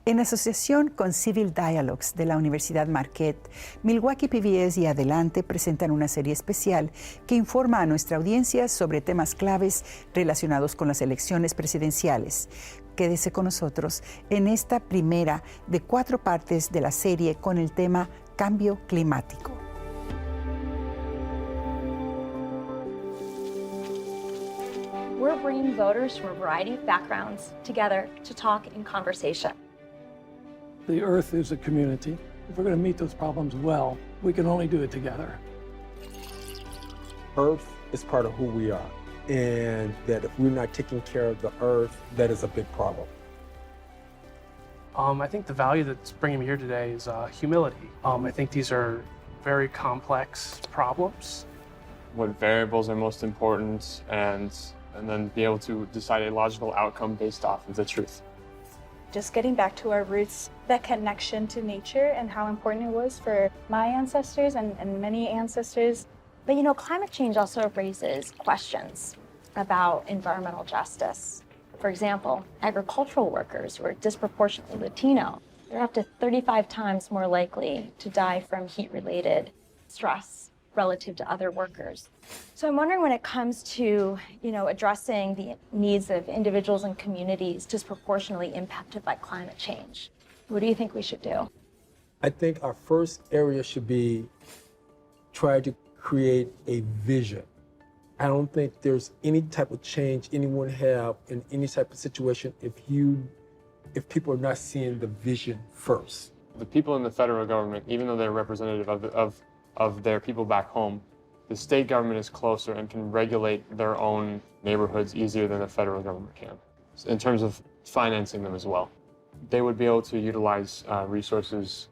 En asociación con Civil Dialogues de la Universidad Marquette, Milwaukee PBS y Adelante presentan una serie especial que informa a nuestra audiencia sobre temas claves relacionados con las elecciones presidenciales. Quédese con nosotros en esta primera de 4 partes de la serie con el tema Cambio Climático. We're bringing voters from a variety of backgrounds together to talk in conversation. The Earth is a community. If we're going to meet those problems well, we can only do it together. Earth is part of who we are, and that if we're not taking care of the Earth, that is a big problem. I think the value that's bringing me here today is humility. I think these are very complex problems. What variables are most important, and then be able to decide a logical outcome based off of the truth. Just getting back to our roots, that connection to nature and how important it was for my ancestors and many ancestors. But you know, climate change also raises questions about environmental justice. For example, agricultural workers who are disproportionately Latino, they're up to 35 times more likely to die from heat-related stress relative to other workers. So I'm wondering when it comes to, addressing the needs of individuals and communities disproportionately impacted by climate change, what do you think we should do? I think our first area should be try to create a vision. I don't think there's any type of change anyone have in any type of situation if people are not seeing the vision first. The people in the federal government, even though they're representative of their people back home, the state government is closer and can regulate their own neighborhoods easier than the federal government can, in terms of financing them as well. They would be able to utilize resources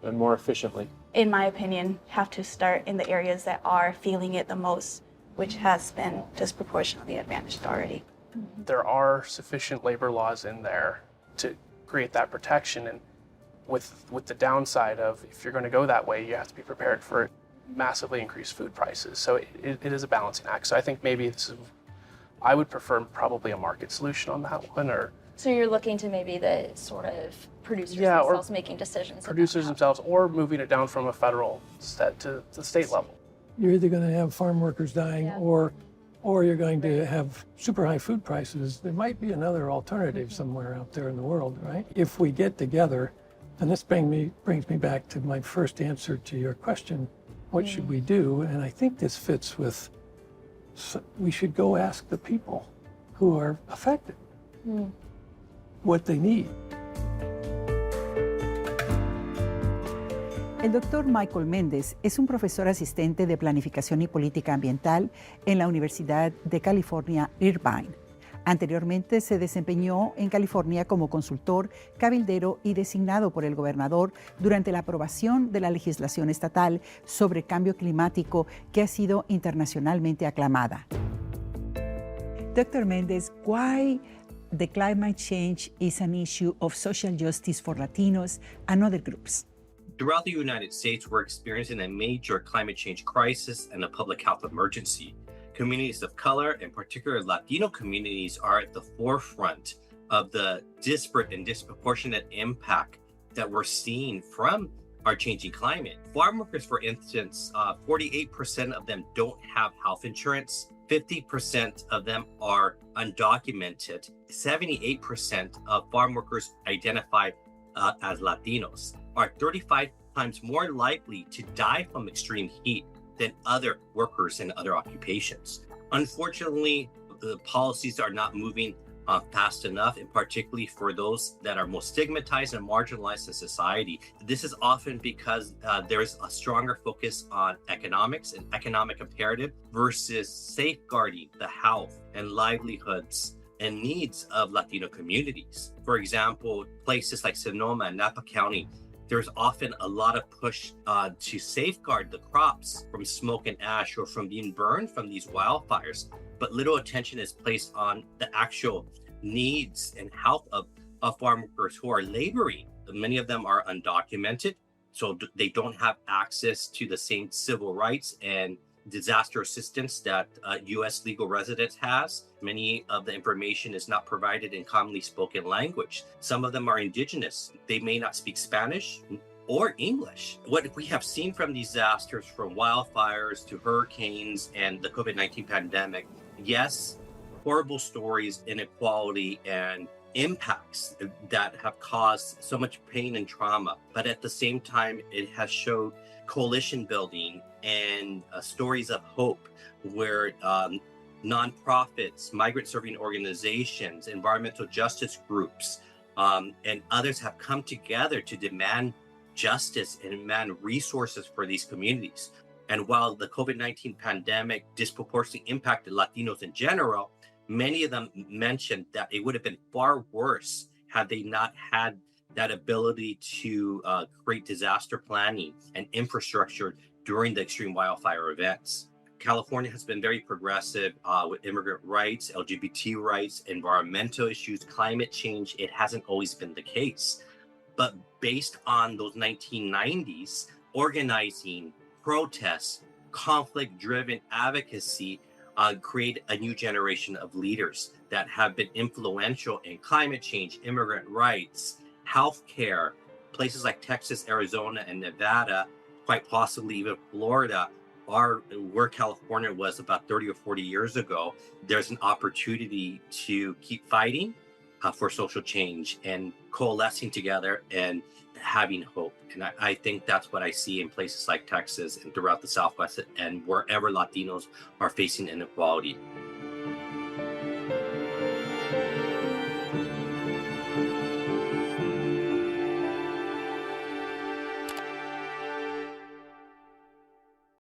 more efficiently. In my opinion, have to start in the areas that are feeling it the most, which has been disproportionately advantaged already. There are sufficient labor laws in there to create that protection, and with the downside of if you're going to go that way, you have to be prepared for massively increased food prices. So it is a balancing act. So I think maybe I would prefer probably a market solution on that one. So you're looking to maybe the sort of producers themselves making decisions. Producers themselves, or moving it down from a federal set to the state level. You're either going to have farm workers dying or you're going to have super high food prices. There might be another alternative somewhere out there in the world, right? If we get together, and this brings me back to my first answer to your question, what should we do? And I think this fits with, we should go ask the people who are affected what they need. El doctor Michael Méndez es un profesor asistente de Planificación y Política Ambiental en la Universidad de California, Irvine. Anteriormente se desempeñó en California como consultor, cabildero y designado por el gobernador durante la aprobación de la legislación estatal sobre cambio climático que ha sido internacionalmente aclamada. Dr. Méndez, why the climate change is an issue of social justice for Latinos and other groups? Throughout the United States, we're experiencing a major climate change crisis and a public health emergency. Communities of color, and particularly Latino communities, are at the forefront of the disparate and disproportionate impact that we're seeing from our changing climate. Farm workers, for instance, 48% of them don't have health insurance. 50% of them are undocumented. 78% of farm workers identify as Latinos are 35 times more likely to die from extreme heat than other workers in other occupations. Unfortunately, the policies are not moving fast enough, and particularly for those that are most stigmatized and marginalized in society. This is often because there's a stronger focus on economics and economic imperative versus safeguarding the health and livelihoods and needs of Latino communities. For example, places like Sonoma and Napa County, there's often a lot of push to safeguard the crops from smoke and ash or from being burned from these wildfires, but little attention is placed on the actual needs and health of farm workers who are laboring. Many of them are undocumented, so they don't have access to the same civil rights and disaster assistance that U.S. legal residence has. Many of the information is not provided in commonly spoken language. Some of them are indigenous. They may not speak Spanish or English. What we have seen from disasters, from wildfires to hurricanes and the COVID-19 pandemic, yes, horrible stories, inequality, and impacts that have caused so much pain and trauma. But at the same time, it has showed coalition building and stories of hope where nonprofits, migrant serving organizations, environmental justice groups, and others have come together to demand justice and demand resources for these communities. And while the COVID-19 pandemic disproportionately impacted Latinos in general, many of them mentioned that it would have been far worse had they not had that ability to create disaster planning and infrastructure during the extreme wildfire events. California has been very progressive with immigrant rights, LGBT rights, environmental issues, climate change. It hasn't always been the case. But based on those 1990s, organizing, protests, conflict-driven advocacy create a new generation of leaders that have been influential in climate change, immigrant rights, healthcare. Places like Texas, Arizona, and Nevada, quite possibly even Florida, are where California was about 30 or 40 years ago. There's an opportunity to keep fighting for social change and coalescing together and having hope. And I think that's what I see in places like Texas and throughout the Southwest and wherever Latinos are facing inequality.